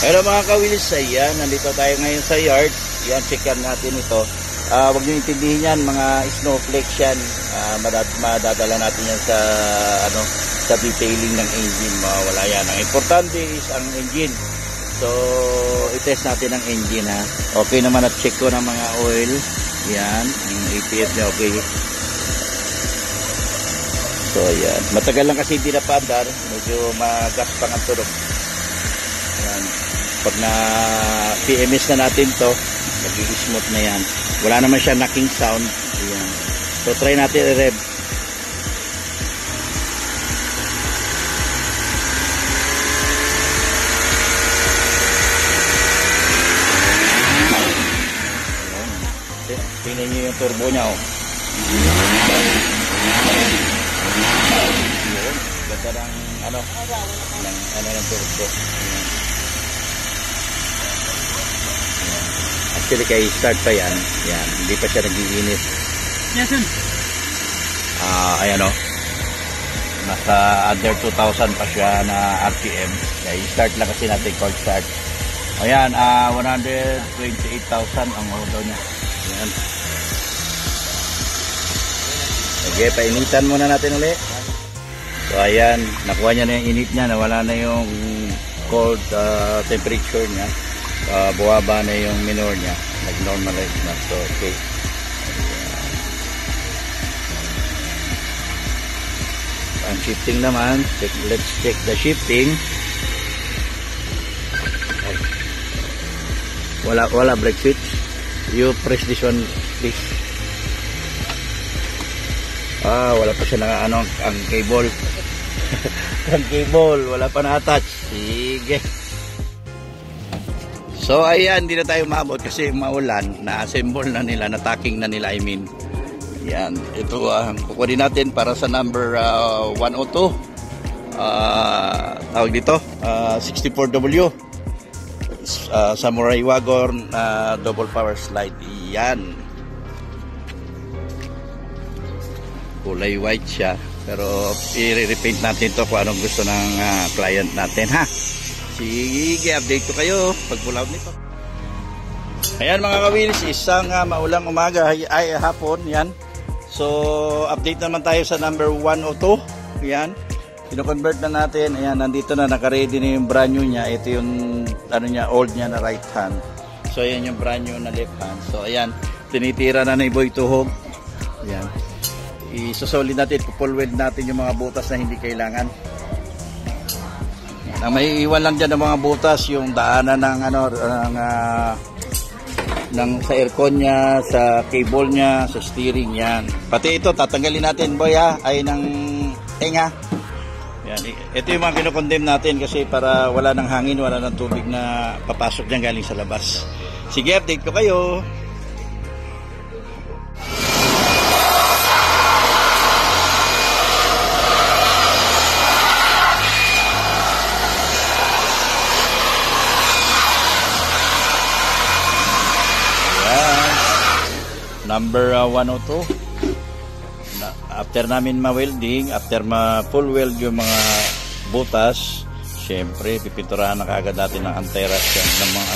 Hello mga kawilis, ayan, nandito tayo ngayon sa yard. Yan, checkan natin ito. Huwag nyo intindihin yan, mga snowflakes yan. Madadala natin yan sa, sa detailing ng engine. Wala yan. Ang importante is ang engine. So, i-test natin ang engine ha. Okay naman at check ko ng mga oil. Yan, yung APS niya okay. So, yan. Matagal lang kasi hindi napadar. Medyo magaspang ang turok. Yan. Pag na PMS na natin to, nag-i-smooth na yan. Wala naman siya knocking sound. Ayan. So try natin i-rev. Tingnan nyo yung turbo nya oh. Ganda ng ng turbo. Actually kay start pa yan. Yan, hindi pa siya nag-iinit. Yes, sir. Ayan o. Nasa under 2,000 pa siya na RPM. Kaya i-start lang kasi natin cold start. Ayan, 128,000 ang motor niya. Ayan. Okay, painitan muna natin ulit. So ayan, nakuha niya na yung init niya. Nawala na yung cold temperature niya. Buwaba na yung minor niya, nag-normalize na. So okay. Ang shifting naman, let's check the shifting. Wala brake switch. You press this one please. Wala pa siya na ang cable. Ang cable wala pa na-attach. Sige. So ayan, hindi na tayo maabot kasi maulan, na-assemble na nila, na-tacking na nila, I mean. Yan, ito kukunin natin para sa number 102. Tawag dito, 64W. Samurai Wagon double power slide. Yan. Kulay white siya, pero i-repaint natin to kung anong gusto ng client natin ha. Sige, update ko kayo pag pull out nito. Ayan mga kawilis, isang maulang umaga ay hapon, yan. So, update naman tayo sa number 102. Yan. Kino-convert na natin. Ayan, nandito na, naka-ready na yung brand new niya. Ito yung old niya na right hand. So, ayan yung brand new na left hand. So, ayan, tinitira na ni Boy Tuhog. Ayan. Isosolid natin, full weld natin yung mga butas na hindi kailangan. Ang may iwan lang dyan ng mga butas, yung daanan ng sa aircon niya, sa cable niya, sa steering yan. Pati ito, tatanggalin natin boy ha, ay ng tenga. Yan. Ito yung mga kinokondem natin kasi para wala ng hangin, wala ng tubig na papasok dyan galing sa labas. Sige, update ko kayo. Number 102. After namin ma-welding, after ma-full weld yung mga butas, syempre pipinturahan na kaagad natin ng anti-rust yan, ng mga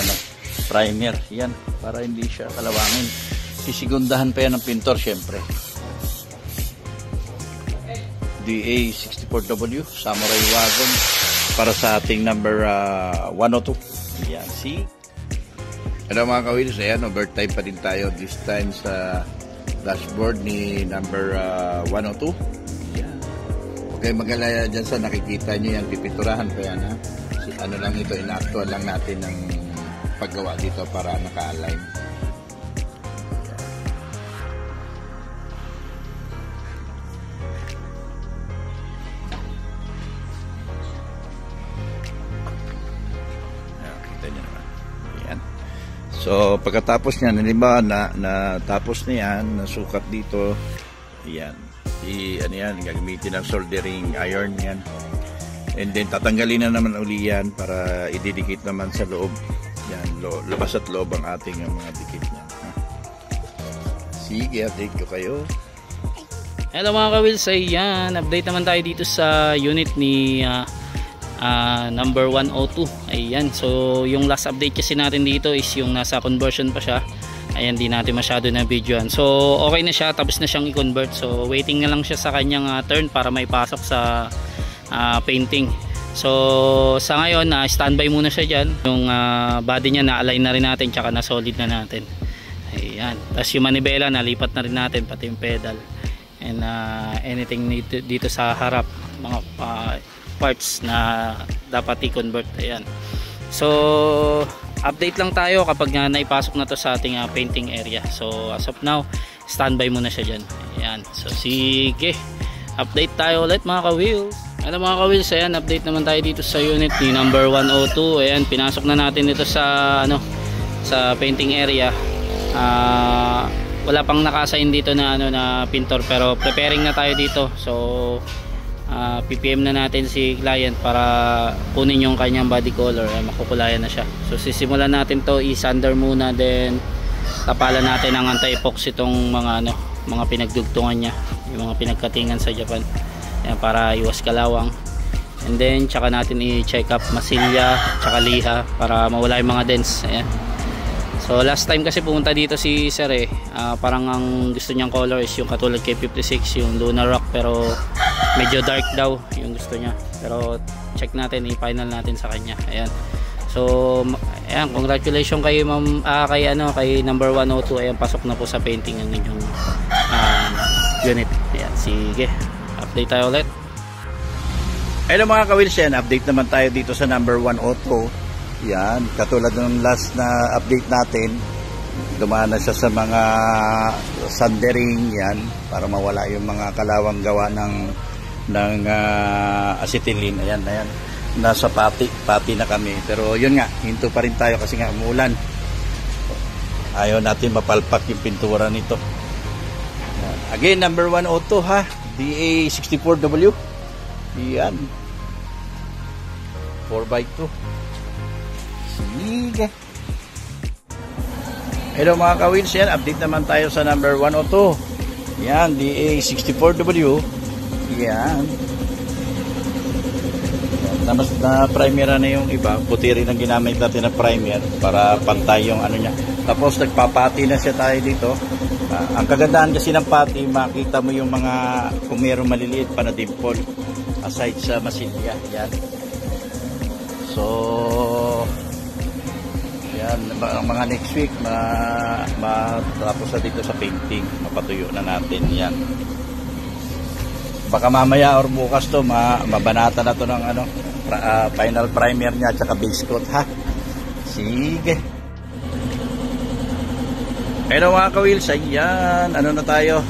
primer yan, para hindi siya kalawangin. Sisigundahan pa yan ng pintor syempre. DA64W Samurai Wagon para sa ating number 102. Yan, see? Hello mga kawilis, ayan, overtime pa din tayo this time sa dashboard ni number 102. Ayan. Okay, magalaya dyan sa nakikita nyo yan, pipinturahan pa yan ha. Ano lang ito, ina-actual lang natin ng paggawa dito para naka-align. So, pagkatapos niyan, halimbawa na tapos na yan, nasukat dito, yan. Ano yan, gagamitin ng soldering iron yan. And then, tatanggalin na naman uli yan para ididikit naman sa loob. Yan, labas at loob ang ating mga dikit niyan. Sige, update ko kayo. Hello mga kawils, ayan, update naman tayo dito sa unit ni number 102. Ayan, so yung last update kasi natin dito is yung nasa conversion pa siya. Ayan, di natin masyado na videoan. So okay na siya, tapos na siyang i-convert. So waiting na lang siya sa kanyang turn para may pasok sa painting. So sa ngayon standby muna siya dyan. Yung body niya na-align na rin natin, tsaka na solid na natin. Ayan, tapos yung manibela nalipat na rin natin, pati yung pedal and anything dito sa harap, mga parts na dapat i-convert. Ayan, so update lang tayo kapag naipasok na to sa ating painting area. So as of now, standby muna siya dyan. Ayan, so sige, update tayo ulit mga ka-wheels. Ano mga ka-wheels, ayan, update naman tayo dito sa unit ni number 102. Ayan, pinasok na natin ito sa sa painting area. Wala pang naka-assign dito na na pintor, pero preparing na tayo dito. So PPM na natin si client para kunin yung kanyang body color. Makukulayan na siya. So sisimulan natin to i-sander muna, then tapalan natin ng anti-epoxy itong mga pinagdugtungan niya, yung mga pinagkatingan sa Japan. Ayan, para iwas kalawang. And then tsaka natin i-check up masilya tsaka liha para mawala yung mga dents. Ayan. So last time kasi pumunta dito si sir parang ang gusto niyang color is yung katulad kay 56, yung Lunar Rock, pero medyo dark daw yung gusto niya. Pero check natin, i-final natin sa kanya. Ayan. So ayan, congratulations kay ma'am, kay number 102. Ayan, pasok na po sa painting ng inyong unit. Ayan, sige, update tayo ulit. Hello mga ka-wheels, yan, update naman tayo dito sa number 102. Yan, katulad ng last na update natin, dumaan na siya sa mga sandering yan para mawala yung mga kalawang gawa ng acetylene. Ayan, nasa pati na kami, pero yun nga, hinto pa rin tayo kasi nga umulan. Ayaw natin mapalpak yung pintura nito. Yan. Again, number 102 ha, DA64W. Yan, 4x2. Sige. Hello mga ka-wheels, yan, update naman tayo sa number 102. Yan, DA64W. Yan. Namas na primer na yung iba, puti rin ang ginamit natin na primer para pantay yung niya. Tapos nagpapati na siya tayo dito. Ang kagandahan kasi ng pati, makita mo yung mga kung mayroong maliliit pa na dimple aside sa masilya. Yan. So yan, mga next week matapos na dito sa painting, mapatuyo na natin yan. Baka mamaya or bukas to mabanata na to ng final primer niya at saka base coat ha. Sige. Hello mga ka-wheels, ayan, na tayo,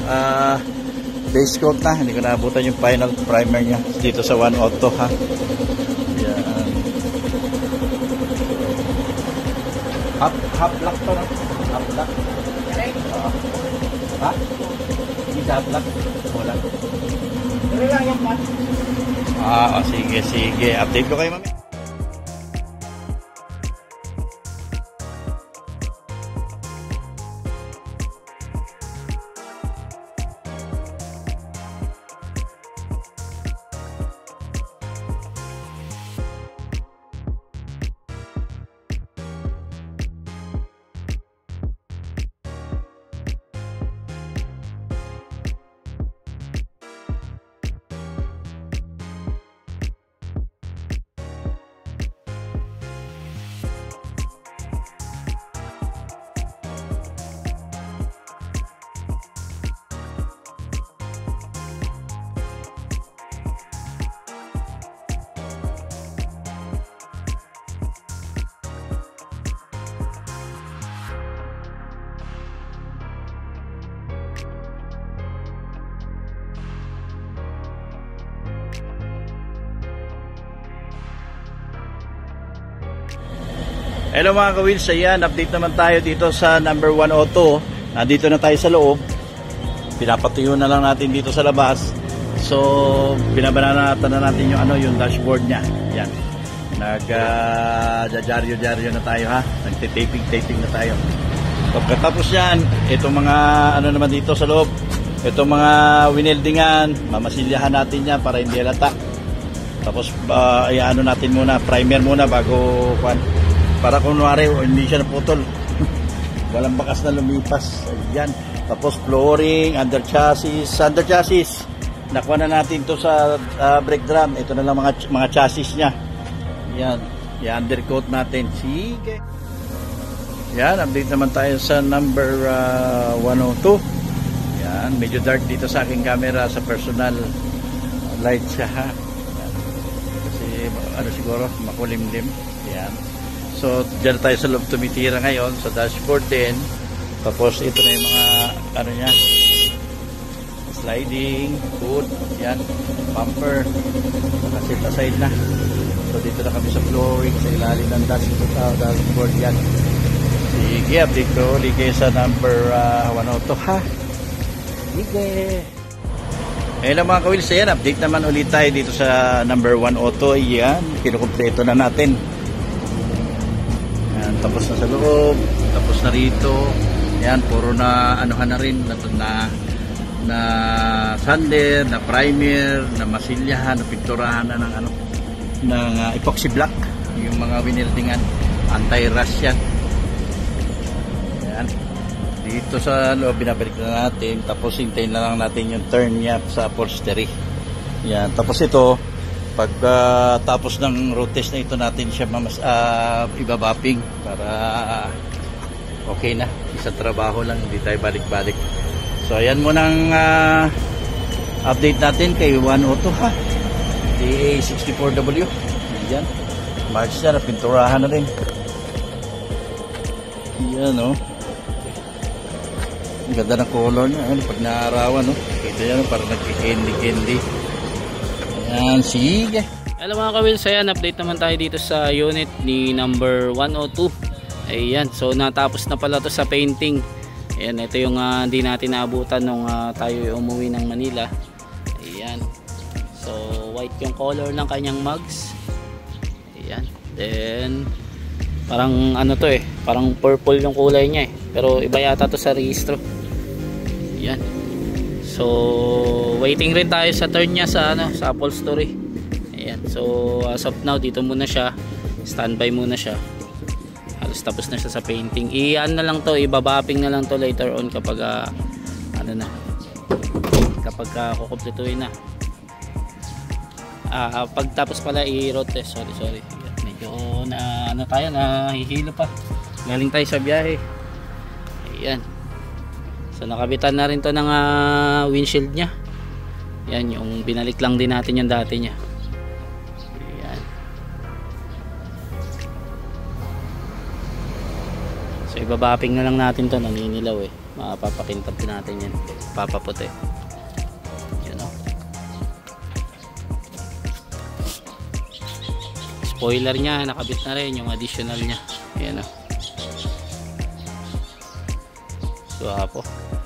base coat na, hindi ko naabutan yung final primer niya dito sa 102 ha. Half black to, no? Half black. Ha? Hindi half black. Wala. Pero lang yung black. Sige. Update ko kayo, mami. Hello mga ka-wheels, ayan, update naman tayo dito sa number 102. Nandito na tayo sa loob. Pinapatuyo na lang natin dito sa labas. So, binabanatan na natin yung yung dashboard niya. Yan. Nag-jaryo-jaryo na tayo ha. Nagtitaping na tayo. Pagkatapos yan, itong mga naman dito sa loob, itong mga wineldingan, mamasilyahan natin yan para hindi halata. Tapos ano natin muna, primer muna bago para kunwari hindi siya naputol. Walang bakas na lumipas. Ayan. Tapos flooring, under chassis. Nakuha na natin to sa brake drum. Ito na lang mga chassis niya. Ayan. I-undercoat natin. Sige. Yan, update naman tayo sa number 102. Yan, medyo dark dito sa aking camera, sa personal light siya ha. Yan. Kasi ano siguro, makulimlim. Yan. So, dyan tayo sa loob tumitira ngayon, sa dashboard din. Tapos ito na yung mga ano niya, sliding, hood, yan, bumper, nakasit aside na. So, dito na kami sa flooring, sa ilalim ng dashboard yan. Sige, update ko ulit kayo sa number 102 ha. Sige. Ayun lang mga kawils, ayan, update naman ulit tayo dito sa number 102. Ayan, kinukumpleto na natin. Ayan, tapos na sa loob, tapos na rito. Ayan, puro na anuhan na rin, na sander, na primer, na masilyahan, na pinturahan na ng epoxy block. Yung mga winildingan, anti-rust yan. Dito sa loob binabalik na natin, tapos hintayin na lang natin yung turn niya sa upholstery. Yan, tapos ito pag tapos ng road test na ito natin siya ibabapping para okay na, isang trabaho lang, hindi tayo balik-balik. So ayan munang update natin kay 102 ha, DA64W. Yan, march na, pinturahan na rin. Yan o, ang ganda ng color niya. Ano, pag naarawan, no? Kita yan, parang nagki-candy. Ayan, sige. Hello mga kawils, ayan, update naman tayo dito sa unit ni number 102. Ayan, so natapos na pala to sa painting. Ayan, ito yung hindi natin naabutan nung tayo umuwi ng Manila. Ayan, so white yung color ng kanyang mugs. Ayan, then parang ano to parang purple yung kulay niya pero iba yata to sa registro. Yan. So waiting rin tayo sa turn niya sa sa upholstery. Ayan. So as of now dito muna siya. Standby muna siya. Halos tapos na siya sa painting. Na lang to, ibabapping na lang to later on kapag kapag kukumpletuhin na. Pagtapos pala i-road test. Sorry. Medyo tayo nahihilo pa. Galing tayo sa biyahe. Ayan. So nakabitan na rin to ng windshield nya. Yan yung binalik lang din natin yung dati nya. Ayan. So ibabapping na lang natin to, naninilaw mapapakintab din natin yan. Papaputi. Yan o. Spoiler nya nakabit na rin, yung additional nya. Ayan o.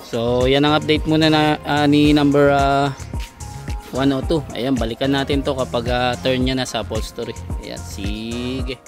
So yan ang update muna ni number 102. Ayan, balikan natin to kapag turn nya na sa upholstery. Ayan, sige.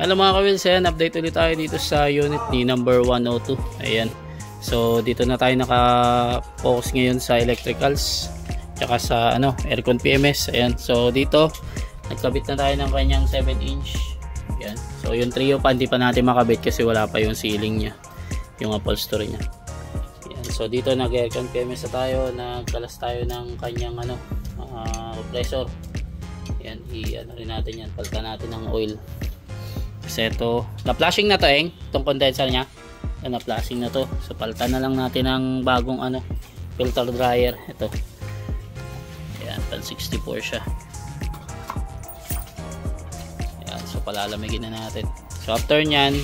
Hello mga ka-wheels, ayan, update ulit tayo dito sa unit ni number 102. Ayan. So dito na tayo naka-focus ngayon sa electricals tsaka sa aircon PMS. Ayan. So dito nagkabit na tayo ng kanyang 7-inch. Ayan. So yung trio pa hindi pa natin makabit kasi wala pa yung ceiling niya, yung upholstery niya. Ayan. So dito nag-aircon PMS na tayo, nagkalas tayo ng kanyang compressor. Ayan, rin natin yan, palitan natin ng oil. Kasi ito, na-flashing na to itong condenser nya. Na-flashing na to. So palitan na lang natin ng bagong filter dryer. Ito. Ayan, 1064 siya. Ayan, so palalamigin na natin. So after nyan,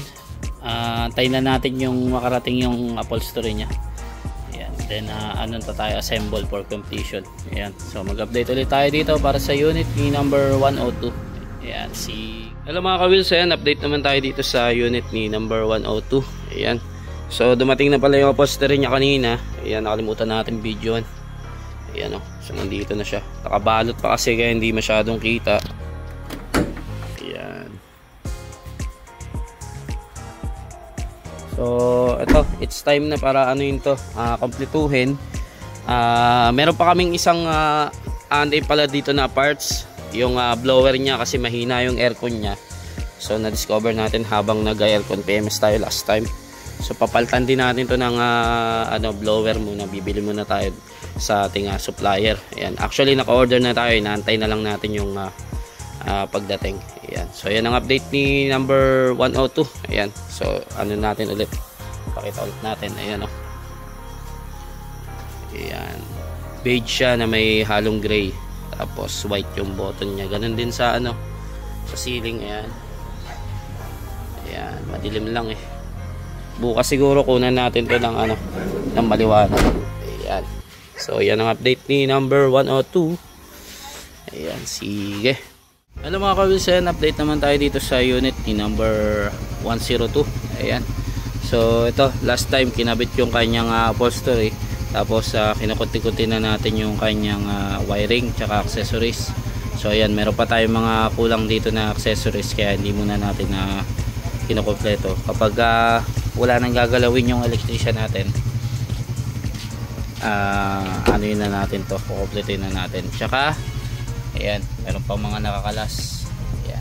antayin na natin yung makarating yung upholstery nya. Ayan, then tayo assemble for completion. Ayan, so mag-update ulit tayo dito para sa unit ni number 102. Ayan, hello mga ka-wheels, ayan, update naman tayo dito sa unit ni number 102. Ayan, so dumating na pala yung upholstery niya kanina. Ayan, nakalimutan natin videoan. Ayan so nandito na siya. Nakabalot pa kasi kaya hindi masyadong kita. Ayan. So ito, it's time na para kompletuhin. Meron pa kaming isang anday pala dito na parts, yung blower niya kasi mahina yung aircon niya. So na-discover natin habang nag-aircon PMS tayo last time. So papalitan din natin to ng blower muna. Bibili muna tayo sa ating supplier. Ayan. Actually naka-order na tayo, inaantay na lang natin yung pagdating. Ayan. So yan ang update ni number 102. Ayan. So natin ulit. Pakita ulit natin. Ayan Ayan. Beige siya na may halong gray. Tapos white yung button niya. Ganun din sa sa ceiling. Ayan. Ayan, madilim lang Bukas siguro kunan natin to ng maliwanag. Ayan. So yan ang update ni number 102. Ayan, sige. Hello mga ka-wheels, update naman tayo dito sa unit ni number 102. Ayan. So ito, last time kinabit yung kanyang upholstery. Tapos kinukunti-kunti na natin yung kanyang wiring tsaka accessories. So ayan, meron pa tayong mga kulang dito na accessories kaya hindi muna natin kinukumpleto. Kapag wala nang gagalawin yung electrician natin, yun na natin to, kukumpletin na natin. Tsaka ayan, meron pa mga nakakalas. Ayan.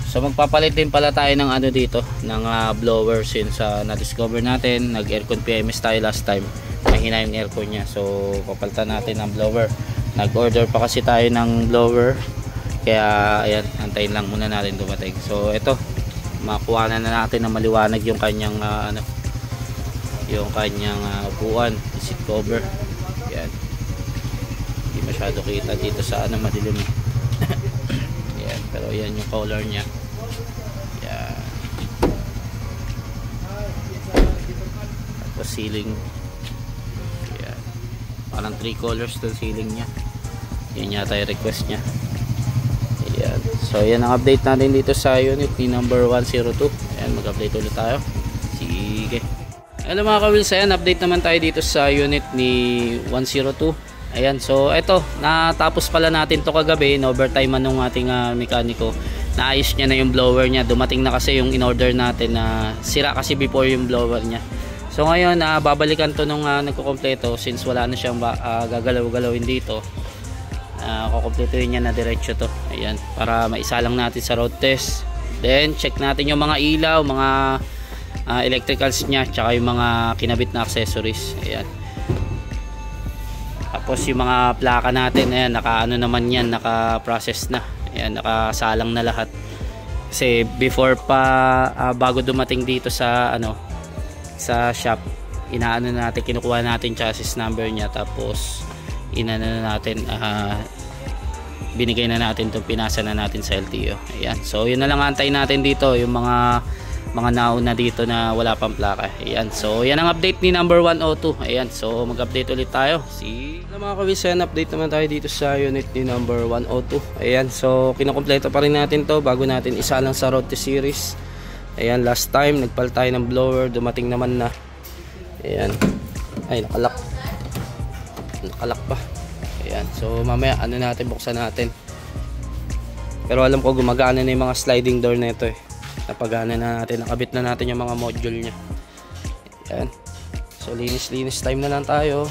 So magpapalit din pala tayo ng dito, ng blower since na-discover natin, nag-aircon PMS tayo last time. Mahina yung aircon niya, so papalitan natin ng blower. Nag-order pa kasi tayo ng blower, kaya ayan, antayin lang muna natin dumating. So ito, makuha na natin na maliwanag yung kanyang upuan, seat cover. Ayan, hindi masyado kita dito sa madilim. Ayan, pero ayan yung color nya. Ayan. Tapos ceiling, parang 3 colors to ceiling nya. Yan yata yung request nya. Ayan. So yan ang update natin dito sa unit ni number 102. Ayan, mag-update ulit tayo. Sige. Hello mga ka-wheels, ayan, update naman tayo dito sa unit ni 102. Ayan, so eto, natapos pala natin to kagabi. In overtime nung ating mekaniko. Naayos niya na yung blower niya. Dumating na kasi yung in-order natin na sira kasi before yung blower niya. So ngayon, babalikan to nung nagkukompleto since wala na siyang gagalaw-galawin dito. Kukumpletuhin niya na diretso to. Ayan, para maisa lang natin sa road test. Then check natin yung mga ilaw, mga electricals niya, tsaka yung mga kinabit na accessories. Ayan. Tapos yung mga plaka natin, ayan, naman yan, naka-process na. Ayan, nakasalang na lahat. Kasi before pa, bago dumating dito sa sa shop, natin, kinukuha natin chassis number niya, tapos natin, binigay na natin itong pinasa na natin sa LTO. Ayan, so yun na lang antayin natin dito, yung mga nauna dito na wala pang plaka. Ayan, so yan ang update ni number 102. Ayan, so mag-update ulit tayo. Mga ka-wheels, update naman tayo dito sa unit ni number 102. Ayan, so kinukumpleto pa rin natin to bago natin isa lang sa road to series. Ayan, last time nagpalit tayo ng blower, dumating naman na. Ayan, ay nakalak pa. Ayan, so mamaya natin, buksan natin. Pero alam ko gumagana na yung mga sliding door na ito napagana na natin, nakabit na natin yung mga module nya. Ayan. So linis time na lang tayo.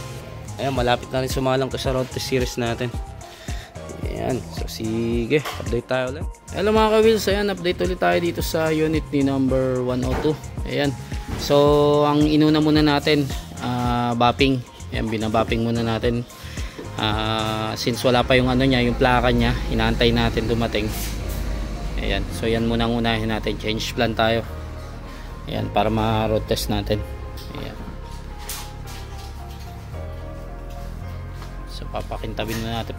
Ayan, malapit na rin sumalang to sa road test series natin. Ayan, so sige, update tayo ulit. Hello mga ka-wheels, ayan, update ulit tayo dito sa unit ni number 102. Ayan, so ang inuna muna natin, bapping. Ayan, binabapping muna natin. Since wala pa yung ano niya, yung plaka niya, inaantay natin dumating. Ayan, so yan muna ang unahin natin, change plan tayo. Ayan, para ma-road test natin. Ayan. So papakintabin muna natin,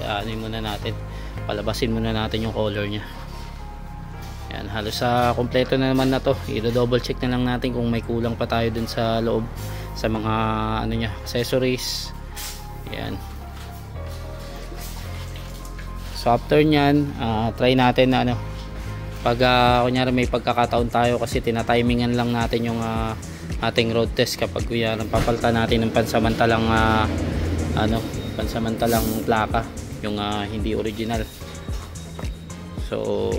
ano muna natin, palabasin muna natin yung color nya. Yan, halos sa kompleto na naman na to. I-double check na lang natin kung may kulang pa tayo dun sa loob sa mga ano nya, accessories. Yan. So after nyan, try natin na ano, pag kunyari may pagkakataon tayo, kasi tinatimingan lang natin yung ating road test kapag papalitan natin ng pansamantalang pansamantalang plaka, yung hindi original. So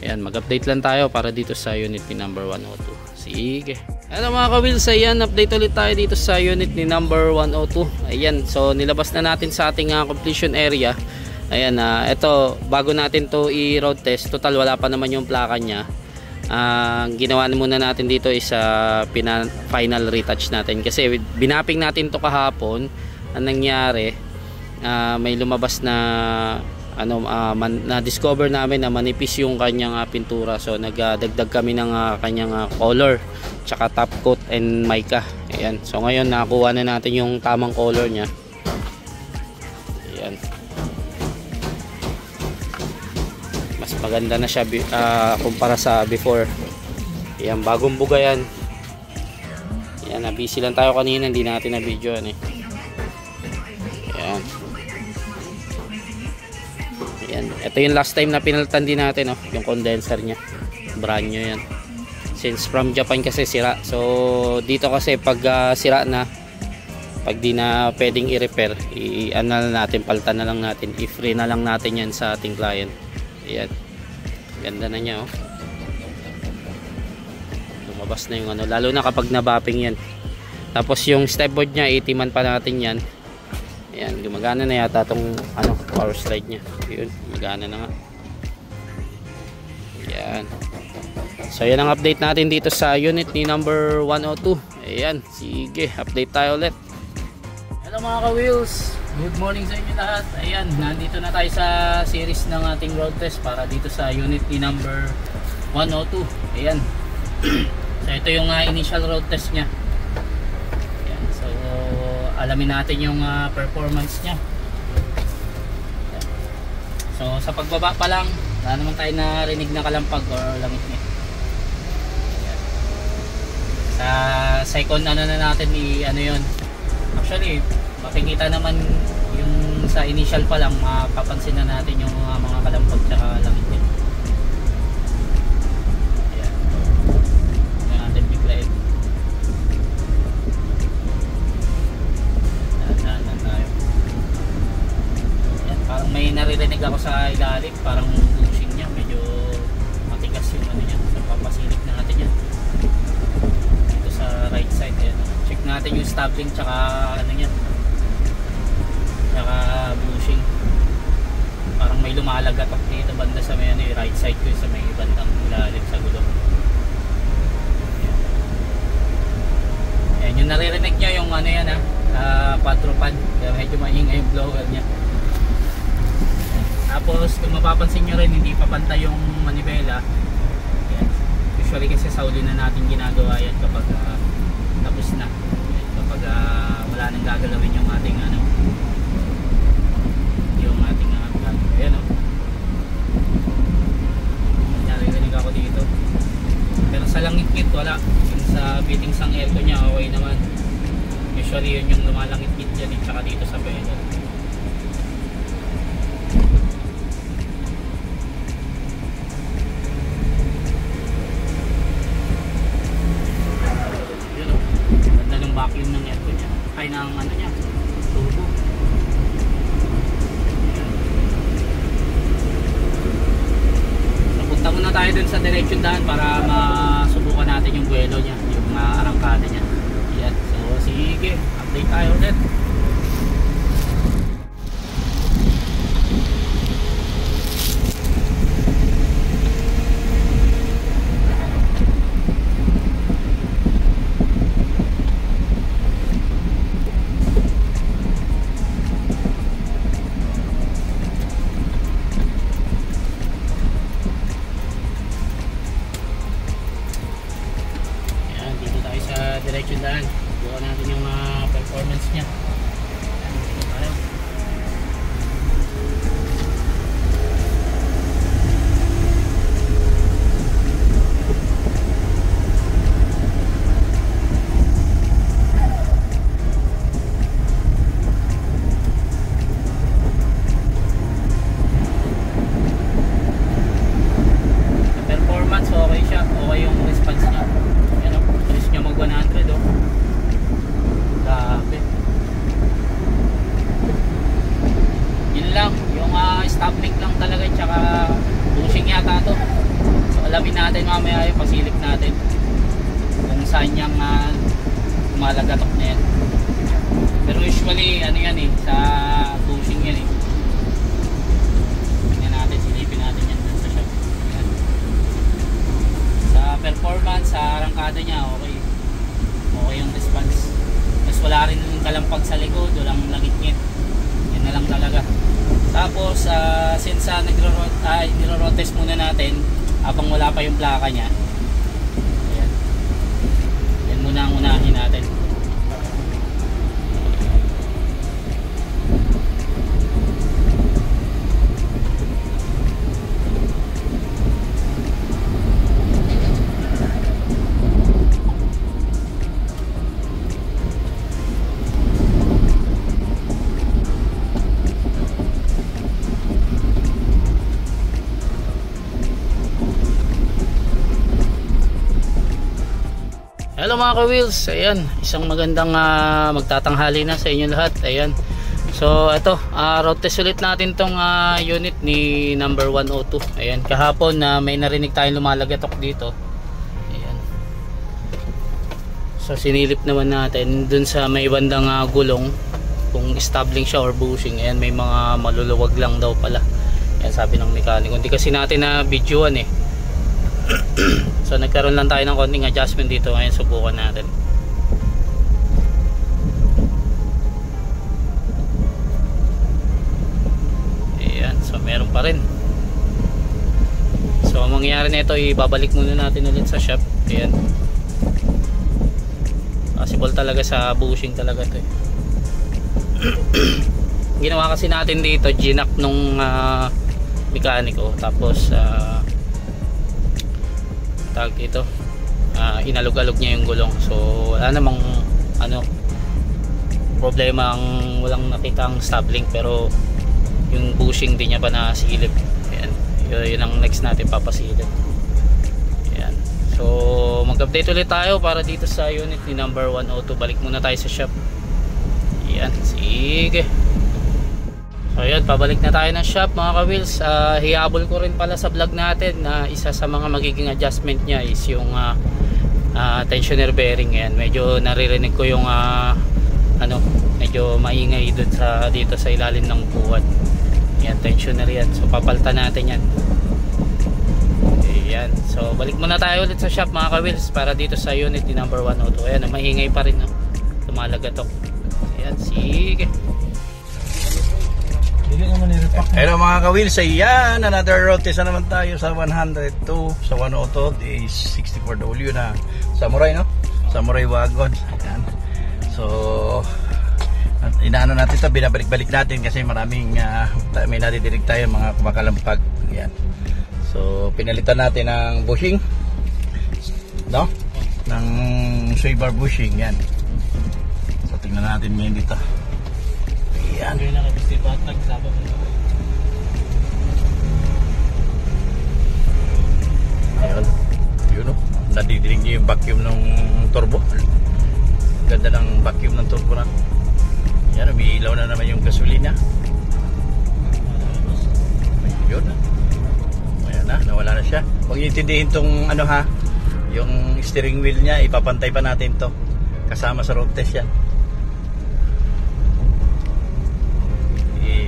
ayan, mag-update lang tayo para dito sa unit ni number 102. Sige, hello mga ka-wheels, ayan, update ulit tayo dito sa unit ni number 102. Ayan, so nilabas na natin sa ating completion area. Ayan, ito bago natin to i-road test, total wala pa naman yung plaka nya. Ginawa muna natin dito is final retouch natin, kasi binapping natin to kahapon. Ang nangyari, may lumabas na na-discover namin na manipis yung kanyang pintura. So nagdagdag kami ng kanyang color tsaka top coat and mica. Ayan, so ngayon nakuha na natin yung tamang color nya. Ayan, mas maganda na siya kumpara sa before. Ayan, bagong buga yan. Ayan, busy lang tayo kanina, hindi natin na video yan eh. Ayan. Ayan, ito yung last time na pinalitan din natin, oh, yung condenser nya, brand new yan, since from Japan kasi sira. So dito kasi pag sira na, pag di na pwedeng i-repair, i-ano natin, palitan na lang natin, i-free na lang natin yan sa ating client. Ayan, ganda na nya, oh. Lumabas na yung ano, lalo na kapag nabapping yan. Tapos yung stepboard nya, 80 man pa natin yan. Ayan, gumagana na yata tong power slide nya. Yun, gumagana na nga. Ayan. So yan ang update natin dito sa unit ni number 102. Ayan, sige, update tayo ulit. Hello mga ka-wheels, good morning sa inyo lahat. Ayan, nandito na tayo sa series ng ating road test para dito sa unit ni number 102. Ayan. So ito yung initial road test nya. Alamin natin yung performance nya. So sa pagbaba pa lang, wala naman tayo narinig na kalampag or langit niya. Sa second na natin yun. Actually makikita naman yung sa initial pa lang, mapapansin na natin yung mga kalampag at langit niya. Ayan, yung ating big light. Parang may naririnig ako sa ilalim, parang bushing niya, medyo matigas yung ano niya. So papasilip na natin yan dito sa right side. Ayan. Check natin yung stabiling tsaka ano niya, tsaka bushing. Parang may lumalagatok dito banda sa may right side ko, sa may bandang ilalim sa gulo. Ayan, yung naririnig niya yung ano yan, patropan, kaya medyo maingay yung blower niya. Tapos kung mapapansin nyo rin, hindi pa pantay yung manibela. Yan. Usually kasi sa uli na natin ginagawa yan kapag tapos na. Yan. Kapag wala nang gagalawin yung ating plug. Ayan, oh. Naririnig ako dito. Pero sa langit-ngit wala. Yung sa fittings ng aircon niya okay naman. Usually yun yung lumalangit-ngit dyan, tsaka dito sa pedal. Vacuum ng aircon niya, ay ng ano niya, turbo. So punta muna tayo dun sa diretsyon daan para masubukan natin yung buwelo niya, yung arangkada niya. Yan. So sige, update tayo ulit. Direction daan, buka natin yung performance nya. Dito tayo. Sa performance okay siya, okay yung response nya. Mag 100 oh. Grabe. Yun lang, yung stop link lang talaga tsaka bushing yata to. So alamin natin mamaya yung pasilip natin kung saan yung lumalagatok na yan. Pero usually ano yan eh, sa bushing yan eh. Tingnan natin, silipin natin yan dun sa shop. Yan. Sa performance, sa arangkada niya okay. Okay yung response. Mas wala rin kalampag sa likod, walang langit-ngit. Yan na lang talaga. Tapos since niro-road test muna natin habang wala pa yung plaka niya. Ayan. Yan muna ang unahin natin. Hello mga ka-wheels, ayan, isang magandang magtatanghali na sa inyo lahat. Ayan, so ito, road test ulit natin tong unit ni number 102. Ayan, kahapon may narinig tayong lumalagatok dito. Ayan, so sinilip naman natin dun sa may bandang gulong kung stabling siya or bushing. Ayan, may mga maluluwag lang daw pala. Ayan, sabi ng mekaniko, hindi kasi natin na videoan eh. So nagkaroon lang tayo ng konting adjustment dito. Ngayon subukan natin. Ayan, so meron pa rin. So ang mangyayari nito, ibabalik muna natin ulit sa shop. Ayan, possible talaga sa bushing talaga to eh. Ginawa kasi natin dito, ginak nung mekaniko. Tapos tag ito, inalog-alog niya yung gulong. So wala namang problema, ang walang nakitang stabling, pero yung bushing din niya pa nasilip. Ayan, yun ang next natin papasilip. Ayan, so mag-update ulit tayo para dito sa unit ni number 102. Balik muna tayo sa shop. Ayan, sige. So ayan, pabalik na tayo ng shop mga ka-wheels. Hihabol ko rin pala sa vlog natin na isa sa mga magiging adjustment niya is yung tensioner bearing. Ayan, medyo naririnig ko yung medyo maingay dito sa ilalim ng buwan. Ayan, tensioner yan. So papalitan natin yan. Ayan, so balik muna tayo ulit sa shop mga ka-wheels para dito sa unit ni number 102. Ayan, maingay pa rin, no? Lumalagatok. Ayan, sige. Hello mga ka-wheels, ayan, another road test na naman tayo sa 102, sa 102 is 64W na Samurai, no? Samurai wagon. Ayan. So inaano natin ito, binabalik-balik natin kasi maraming may nadidirig tayo mga kumakalampag. Ayan. So pinalitan natin ng bushing, no? Ng sway bar bushing. Yan. So tingnan natin ngayon dito. Ayan. Ayan. Yun, oh. Nadidinig niyo yung vacuum ng turbo. Ganda ng vacuum ng turbo na. Ayan, umiilaw na naman yung gasolina. Yun. Ayan na, nawala na siya. Huwag niyo intindihin tong ano ha, yung steering wheel niya, ipapantay pa natin to. Kasama sa road test yan.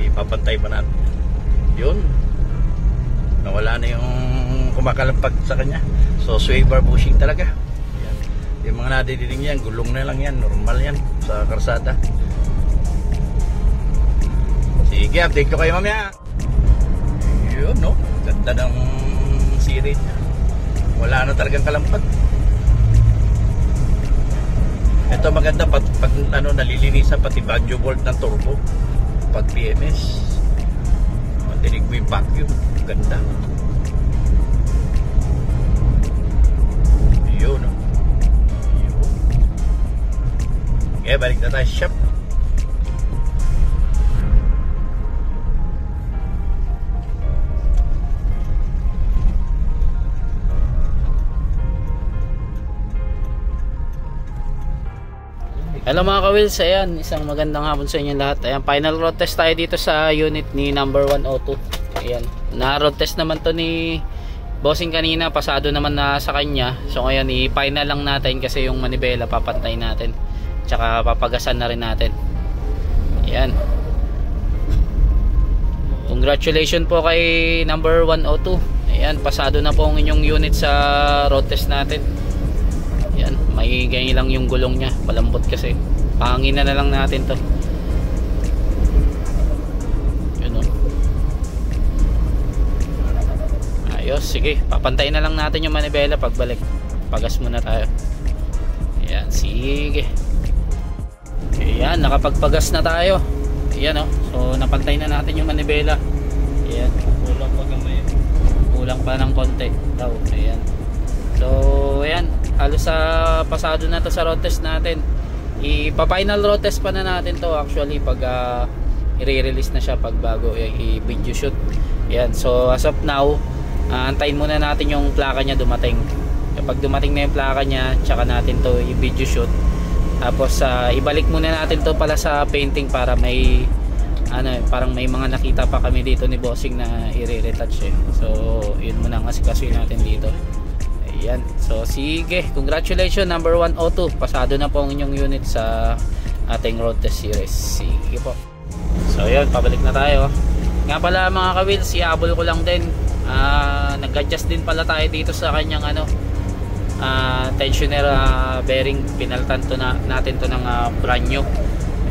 Ipapantay pa natin. Yun. Nawala na yung kumakalampag sa kanya. So sway bar bushing talaga. Yan. Yung mga nadidinig yan, gulong na lang yan. Normal yan sa karsada. Sige, update ko kayo mamaya. Yun, no? Ganda ng series niya. Wala na talagang kalampag. Ito maganda pag ano, nalilinisan pati banjo bolt ng turbo pag PMS. Dinig mo yung vacuum. Ganda. Yun, no? Yun. Okay, balik na tayo sa shop. Hello mga ka-wheels, ayan, isang magandang hapon sa inyo lahat. Ayan, final road test tayo dito sa unit ni number 102. Ayan, na-road test naman to ni bossing kanina, pasado naman na sa kanya. So ngayon, i-final lang natin kasi yung manibela papantay natin. Tsaka papagasan na rin natin. Ayan. Congratulations po kay number 102. Ayan, pasado na po ang inyong unit sa road test natin. Yan, may ganyan lang yung gulong niya, malambot kasi. Pahangin na lang natin to. Yun o. Ayos, sige, papantayin na lang natin yung manibela pagbalik. Pagas muna tayo. Yan, sige. Ayan, nakapagpagas na tayo. Ayan o, so napantay na natin yung manibela. Ayan, kulang pa gamay. Kulang pa ng konti daw. Ayan. So, ayan, halos sa pasado na to sa road test natin. Ipa-final road test pa na natin to actually pag i-release na siya pag bago i-video shoot. Ayan, so as of now, antayin muna natin yung plaka niya dumating. Kapag dumating na yung plaka niya, tsaka natin to i-video shoot. Tapos ibalik muna natin to pala sa painting para may ano, parang may mga nakita pa kami dito ni bossing na i-retouch eh. So, yun muna ang asikasuhin natin dito. Ayan, so sige, congratulations number 102. Pasado na po ang inyong unit sa ating road test series. Sige po. So yun, pabalik na tayo. Nga pala mga ka-wheels, iabol ko lang din. Nag-adjust din pala tayo dito sa kanyang ano, tensioner bearing. Pinaltan to natin to ng brand new.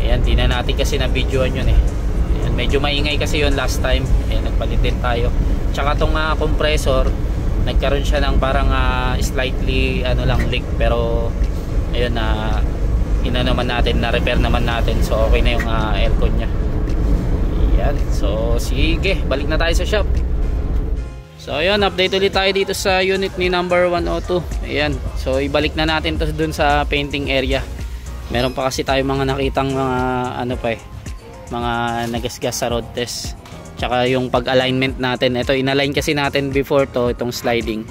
Ayan, di na natin kasi na videoan yun eh. Ayan, medyo maingay kasi yun last time. Ayan, nagpalit din tayo. Tsaka tong compressor, nagkaroon siya ng parang slightly ano lang leak, pero ayun na naman natin, na repair naman natin, so okay na yung aircon nya. Ayan, so sige, balik na tayo sa shop. So ayun, update ulit tayo dito sa unit ni number 102. Ayan, so ibalik na natin to dun sa painting area. Meron pa kasi tayo mga nakitang mga ano pa eh, mga nagasgas sa road test. Tsaka yung pag-alignment natin, ito inalign kasi natin before to, itong sliding.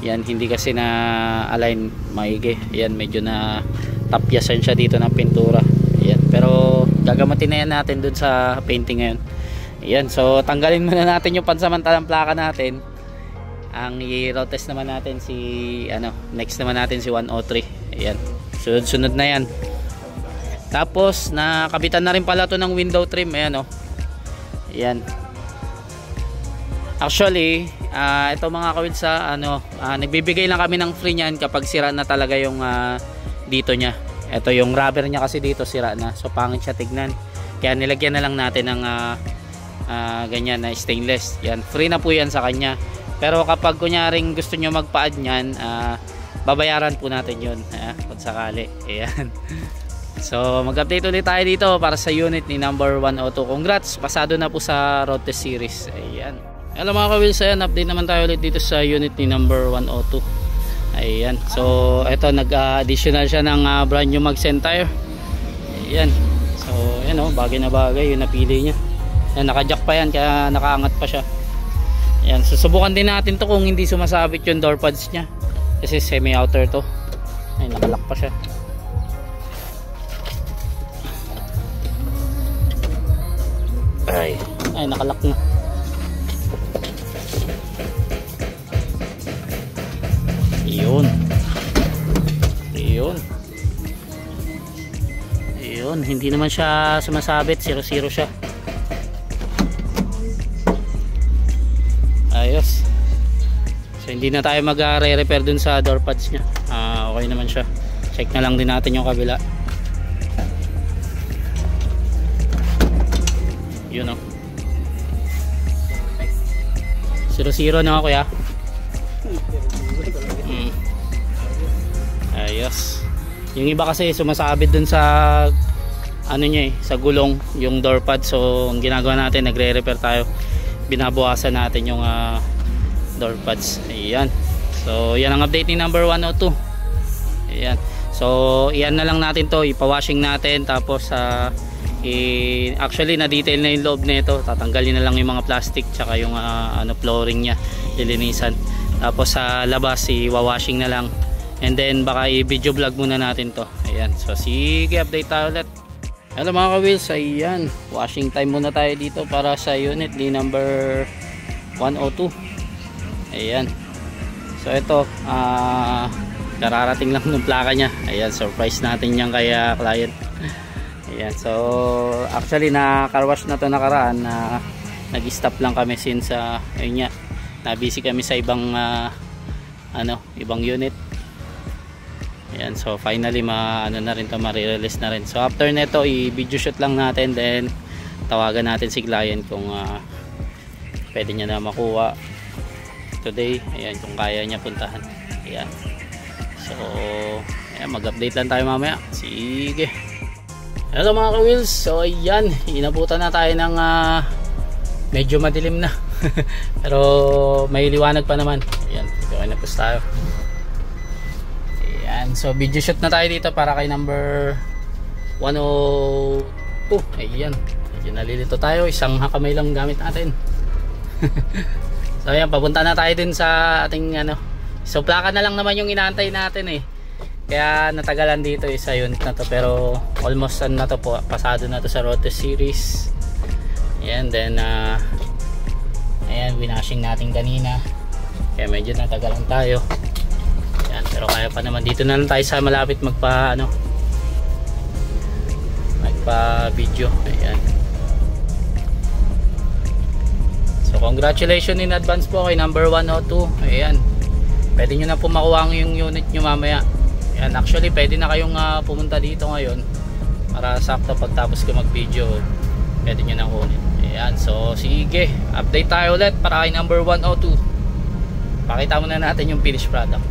Yan, hindi kasi na align maigi. Yan, medyo na tapyasan siya dito ng pintura. Yan, pero gagamatin na yan natin dun sa painting ngayon. Yan, so tanggalin muna natin yung pansamantalang plaka natin. Ang i-road test naman natin si ano, next naman natin si 103. Ayan, sunod-sunod na yan. Tapos nakabitan na rin pala to ng window trim. Ayan o. Yan. Actually, ito mga ka-wheels ano, nagbibigay lang kami ng free niyan kapag sira na talaga yung dito niya. Ito yung rubber niya kasi dito sira na. So pangit siya tignan. Kaya nilagyan na lang natin ng ganyan na stainless. Yan, free na po yan sa kanya. Pero kapag kunyaring gusto niyo magpa-add niyan, babayaran po natin 'yon, kung sakali. Ayan. So mag-update ulit tayo dito para sa unit ni number 102. Congrats, pasado na po sa road test series. Ayan. Hello mga ka-wheels, ayan, update naman tayo ulit dito sa unit ni number 102. Ayan. So ito, nag-additional siya ng brand new mag-send tire. Ayan. So ayan o, bagay na bagay yung napili niya. Ayan, naka-jack pa yan, kaya nakaangat pa siya. Ayan, susubukan din natin to kung hindi sumasabit yung door pads niya. Kasi semi-outer to. Ayan, nakalock pa siya. Ay, nakalock na. Yun. Yun. Yun. Hindi naman siya sumasabit. 0-0 siya. Ayos. So hindi na tayo mag-re-repair dun sa door pads nya. Okay naman siya. Check na lang din natin yung kabila. Yun o. 0-0 na kuya. Ayos. Yung iba kasi sumasabit dun sa ano niya sa gulong yung door pad. So ang ginagawa natin, nagre-repair tayo. Binabawasan natin yung door pads. Ayan. So yan ang update ni number 102. Ayan. So iyan na lang natin to, ipa-washing natin, tapos actually na detail na yung loob nito. Tatanggalin na lang yung mga plastic tsaka yung flooring niya, lilinisan. Tapos sa labas i-washing na lang. And then baka i-video vlog muna natin to. Ayan. So sige, update tayo ulit. Hello mga ka-wheels, ayan. Washing time muna tayo dito para sa unit di number 102. Ayan. So ito, kararating lang ng plaka niya. Ayan, surprise natin yan kay client. Ayan, so actually na-car wash na to nakaraan, nag-stop lang kami since ayun nga, na-busy kami sa ibang ibang unit. Ayan, so finally na rin to, ma-release na rin. So after neto, i-video shoot lang natin, then tawagan natin si client kung pwede niya na makuha today. Ayan, kung kaya niya puntahan. Ayan. So ayan, mag-update lang tayo mamaya. Sige. Hello mga ka-wheels. So ayan, inabutan na tayo ng medyo madilim na. Pero may liwanag pa naman. Ayan, okay na po tayo. Ayan, so video shoot na tayo dito para kay number 102. Ayan, medyo nalilito tayo. Isang kamay lang gamit natin. So ayan, papunta na tayo din sa ating so plaka na lang naman yung inaantay natin kaya natagalan dito sa unit na to, pero almost na to po, pasado na to sa road test series. Ayan, then ayan, winashing natin kanina kaya medyo natagalan tayo. Ayan, pero kaya pa naman. Dito na lang tayo sa malapit magpa video. Ayan. So congratulations in advance po kay number 102. Ayan, pwede nyo na po makuha yung unit nyo mamaya. Ayan, actually pwede na kayong pumunta dito ngayon para sakto pagtapos ko mag video, pwede nyo na kunin. Ayan, so sige, update tayo ulit para kay number 102. Pakita muna natin yung finished product.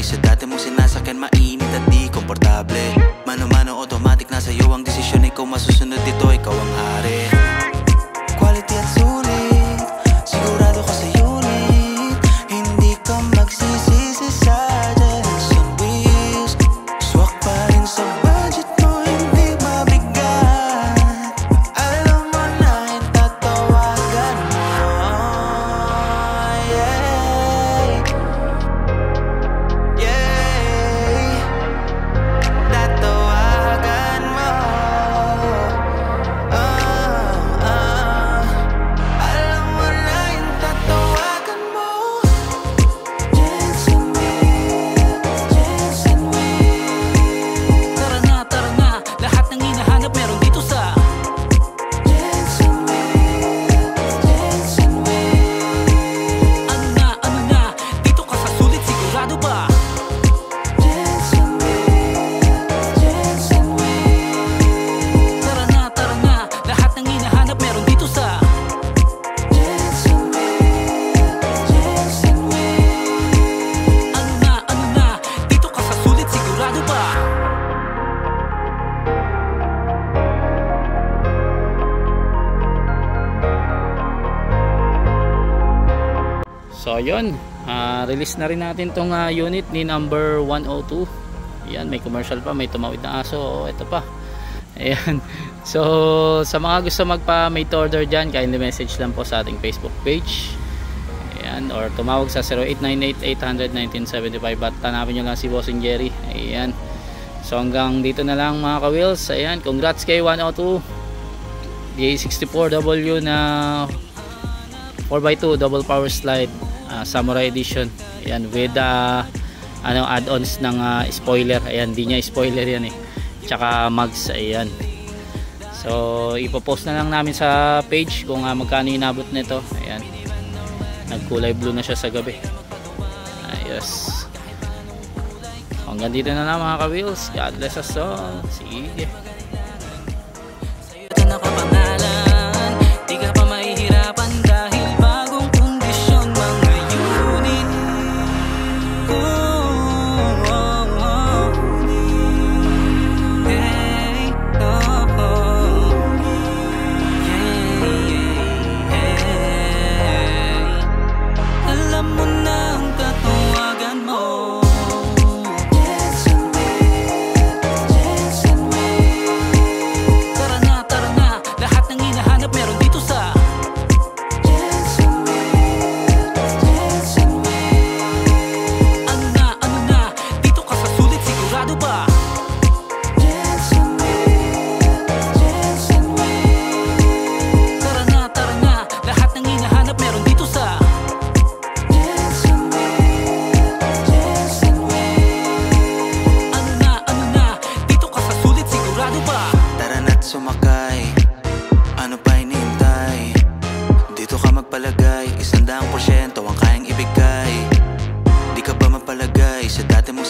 Sa dati mong sinasakyan mainit at di komportable. Mano-mano automatic nasa iyo ang desisyon. So yun, release na rin natin tong unit ni number 102. Ayan, may commercial pa, may tumawid na aso. Ito pa. Ayan. So sa mga gusto magpa-made to order dyan, kindly message lang po sa ating Facebook page. Ayan, or tumawag sa 0898-800-1975 at tanapin nyo lang si Bossing Jerry. Ayan. So hanggang dito na lang mga ka-wheels. Ayan, congrats kay 102 DA64W na 4x2 double power slide, Samurai edition. Ayan, with add-ons ng spoiler. Ayan, di niya spoiler yan tsaka mags. Ayan, so ipopost na lang namin sa page kung magkano inabot nito. Ayan, nagkulay blue na siya sa gabi. Ayos. Hanggang dito na lang mga ka-wheels. God bless us all. Sige. Sumakay, ano pa hinihintay? Dito ka magpalagay, 100% ang kayang ibigay. Di ka ba mapalagay sa dati mong